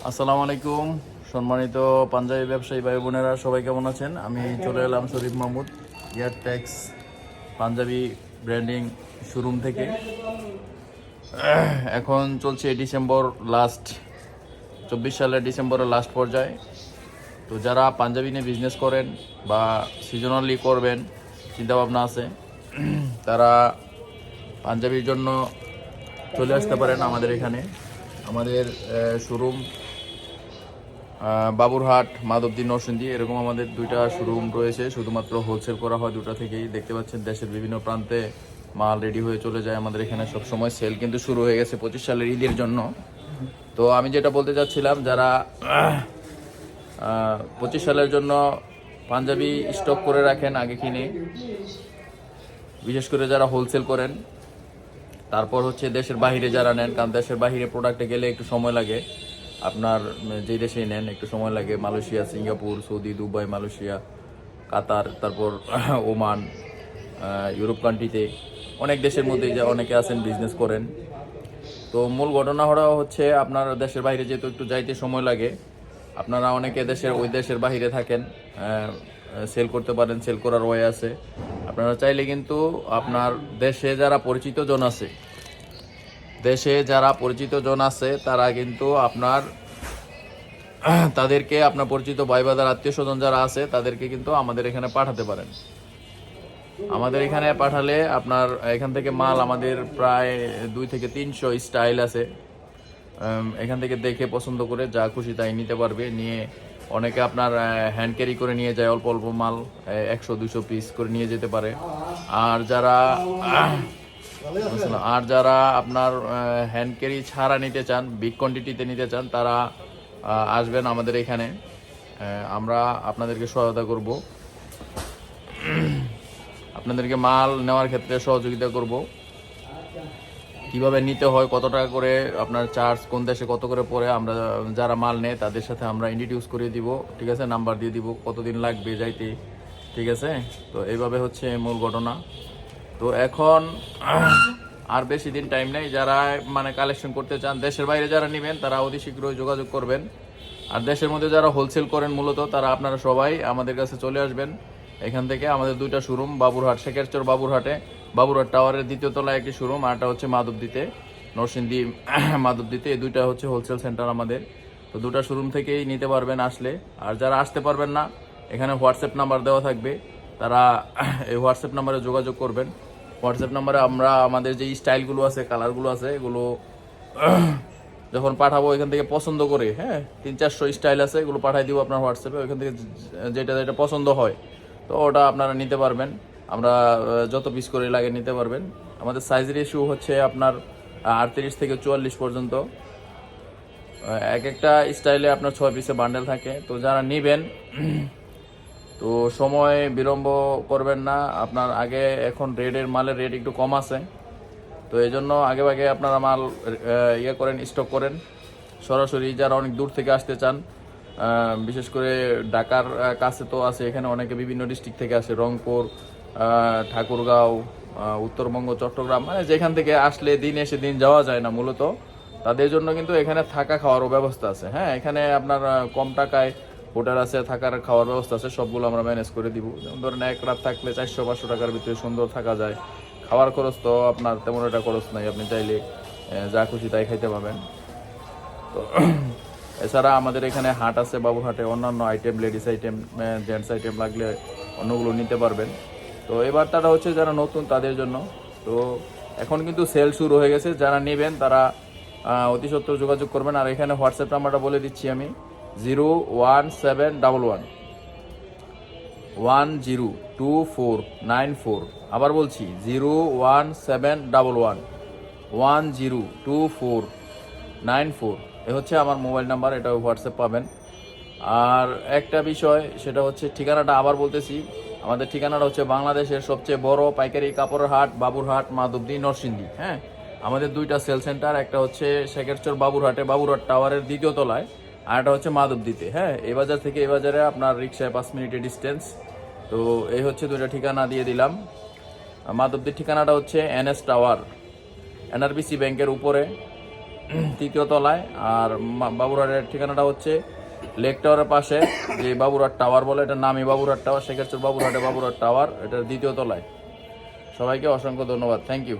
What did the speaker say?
আসসালামু আলাইকুম সম্মানিত পাঞ্জাবি ব্যবসায়ী ভাই বোনেরা, সবাই কেমন আছেন? আমি চলে এলাম শরীফ মাহমুদ এয়ারটেক্স পাঞ্জাবি ব্র্যান্ডিং শোরুম থেকে। এখন চলছে ডিসেম্বর লাস্ট, 24 সালের ডিসেম্বরের লাস্ট পর্যায়ে। তো যারা পাঞ্জাবি নিয়ে বিজনেস করেন বা সিজনালি করবেন চিন্তাভাবনা আছে, তারা পাঞ্জাবির জন্য চলে আসতে পারেন আমাদের এখানে। আমাদের শোরুম বাবুরহাট, মাধবদী, নরসিংদী, এরকম আমাদের দুইটা শোরুম রয়েছে। শুধুমাত্র হোলসেল করা হয় দুটা থেকেই। দেখতে পাচ্ছেন দেশের বিভিন্ন প্রান্তে মাল রেডি হয়ে চলে যায় আমাদের এখানে। সব সময় সেল কিন্তু শুরু হয়ে গেছে 25 সালের ঈদের জন্য। তো আমি যেটা বলতে চাচ্ছিলাম, যারা 25 সালের জন্য পাঞ্জাবি স্টক করে রাখেন আগে কিনে, বিশেষ করে যারা হোলসেল করেন, তারপর হচ্ছে দেশের বাইরে যারা নেন, কারণ দেশের বাইরে প্রোডাক্টে গেলে একটু সময় লাগে। আপনার যেই দেশেই নেন একটু সময় লাগে। Malaysia, Singapore, Saudi, Dubai, Malaysia, Qatar, তারপর ওমান, ইউরোপ কান্ট্রিতে অনেক দেশের মধ্যে যে অনেকে আছেন বিজনেস করেন। তো মূল ঘটনা হচ্ছে আপনার দেশের বাইরে যেহেতু একটু যাইতে সময় লাগে, আপনারা অনেকে ওই দেশের বাইরে থাকেন, সেল করতে পারেন, সেল করার ওয়ে আছে। আপনারা চাইলে কিন্তু আপনার দেশে যারা পরিচিত জন আছে তারা কিন্তু তাদেরকে আপনার পরিচিত ভাই বাজার আত্মীয় স্বজন যারা আছে তাদেরকে কিন্তু আমাদের এখানে পাঠাতে পারেন। আমাদের এখানে পাঠালে আপনার এখান থেকে মাল আমাদের প্রায় 2 থেকে 300 স্টাইল আছে। এখান থেকে দেখে পছন্দ করে যা খুশি তাই নিতে পারবে। নিয়ে অনেকে আপনার হ্যান্ড ক্যারি করে নিয়ে যায়, অল্প অল্প মাল 100-200 পিস করে নিয়ে যেতে পারে। আর যারা আপনার হ্যান্ড ক্যারি ছাড়া নিতে চান, বিগ কোয়ান্টিটিতে নিতে চান, তারা আসবেন আমাদের এখানে। আমরা আপনাদেরকে সহায়তা করব, আপনাদেরকে মাল নেওয়ার ক্ষেত্রে সহযোগিতা করব। কিভাবে নিতে হয়, কত টাকা করে আপনার চার্জ, কোন দেশে কত করে পড়ে, আমরা যারা মাল নেয় তাদের সাথে আমরা ইন্ট্রোডিউস করিয়ে দিব। ঠিক আছে, নাম্বার দিয়ে দিব, কতদিন লাগবে যাইতে। ঠিক আছে, তো এইভাবে হচ্ছে মূল ঘটনা। তো এখন আর বেশি দিন টাইম নেই। যারা কালেকশন করতে চান, দেশের বাইরে যারা নেবেন তারা অতি শীঘ্রই যোগাযোগ করবেন। আর দেশের মধ্যে যারা হোলসেল করেন মূলত, তারা আপনারা সবাই আমাদের কাছে চলে আসবেন। এখান থেকে আমাদের দুইটা শোরুম, বাবুরহাট, শেখেরচর বাবুরহাট টাওয়ারের 2য় তলায় একটি শোরুম, আর একটা হচ্ছে মাধবদীতে, নরসিংদী মাধবদীতে। এই দুইটা হচ্ছে হোলসেল সেন্টার আমাদের। তো দুটা শোরুম থেকেই নিতে পারবেন আসলে। আর যারা আসতে পারবেন না, এখানে হোয়াটসঅ্যাপ নাম্বার দেওয়া থাকবে, তারা এই হোয়াটসঅ্যাপ নাম্বারে যোগাযোগ করবেন। হোয়াটসঅ্যাপ নাম্বারে আমরা আমাদের যে স্টাইলগুলো আছে, কালারগুলো আছে, এগুলো যখন পাঠাবো এখান থেকে পছন্দ করে, 300-400 স্টাইল আছে, এগুলো পাঠাই দিব আপনার হোয়াটসঅ্যাপে। ওইখান থেকে যেটা যেটা পছন্দ হয় তো ওটা আপনারা নিতে পারবেন। আমরা যত পিস করে লাগে নিতে পারবেন। আমাদের সাইজ রেশিও হচ্ছে আপনার 38 থেকে 44 পর্যন্ত। এক একটা স্টাইলে আপনার 6 পিসে বান্ডেল থাকে। তো যারা নেবেন, তো সময় বিলম্ব করবেন না। আপনার এখন মালের রেট একটু কম আছে, তো এই জন্য আগে আপনারা মাল করেন, স্টক করেন। সরাসরি যারা অনেক দূর থেকে আসতে চান, বিশেষ করে ঢাকার কাছে তো আছে, এখানে অনেকে বিভিন্ন ডিস্ট্রিক্ট থেকে আসে, রংপুর, ঠাকুরগাঁও, উত্তরবঙ্গ, চট্টগ্রাম, যেখান থেকে আসলে দিন এসে দিন যাওয়া যায় না মূলত, তাদের জন্য কিন্তু এখানে থাকা খাওয়ারও ব্যবস্থা আছে। এখানে আপনার কম টাকায় হোটেল আছে, থাকার খাওয়ার ব্যবস্থা আছে, সবগুলো আমরা ম্যানেজ করে দিব। যেমন ধরেন এক রাত থাকলে 400-500 টাকার ভিতরে সুন্দর থাকা যায়। খাওয়ার খরচ তো আপনার তেমন একটা খরচ নাই, আপনি চাইলে যা খুশি তাই খাইতে পাবেন। তো এছাড়া আমাদের এখানে হাট আছে বাবুরহাটে, অন্যান্য item, ladies item, gents item লাগলে অন্যগুলো নিতে পারবেন। তো এবার তারা হচ্ছে যারা নতুন তাদের জন্য। তো এখন কিন্তু সেল শুরু হয়ে গেছে, যারা নেবেন তারা অতি সত্বর যোগাযোগ করবেন। আর এখানে হোয়াটসঅ্যাপ নাম্বারটা বলে দিচ্ছি আমি, 01711102494। আবার বলছি 01711102494। এ হচ্ছে আমার মোবাইল নাম্বার, এটা হোয়াটসঅ্যাপ পাবেন। আর একটা বিষয়, সেটা হচ্ছে ঠিকানাটা আবার বলতেছি। আমাদের ঠিকানাটা হচ্ছে বাংলাদেশের সবচেয়ে বড় পাইকারি কাপড়ের হাট, বাবুরহাট, মাধবদী, নরসিংদী। আমাদের দুইটা সেল সেন্টার, একটা হচ্ছে শেখেরচর বাবুরহাট টাওয়ারের 2য় তলায়, আর একটা হচ্ছে মাধবদীতে। এই বাজার থেকে এই বাজারে আপনার রিক্সায় 5 মিনিটের ডিস্টেন্স। তো এই হচ্ছে দুইটা ঠিকানা দিয়ে দিলাম। মাধবদীর ঠিকানাটা হচ্ছে NS টাওয়ার, NRBC ব্যাংকের উপরে, তৃতীয় তলায়। আর বাবুরহাটের ঠিকানাটা হচ্ছে লেক টাওয়ারের পাশে, যে বাবুরহাট টাওয়ার বলে, এটার নামই বাবুরহাট টাওয়ার, সেক্ষেত্রে বাবুরহাট টাওয়ার, এটার দ্বিতীয় তলায়। সবাইকে অসংখ্য ধন্যবাদ, থ্যাংক ইউ।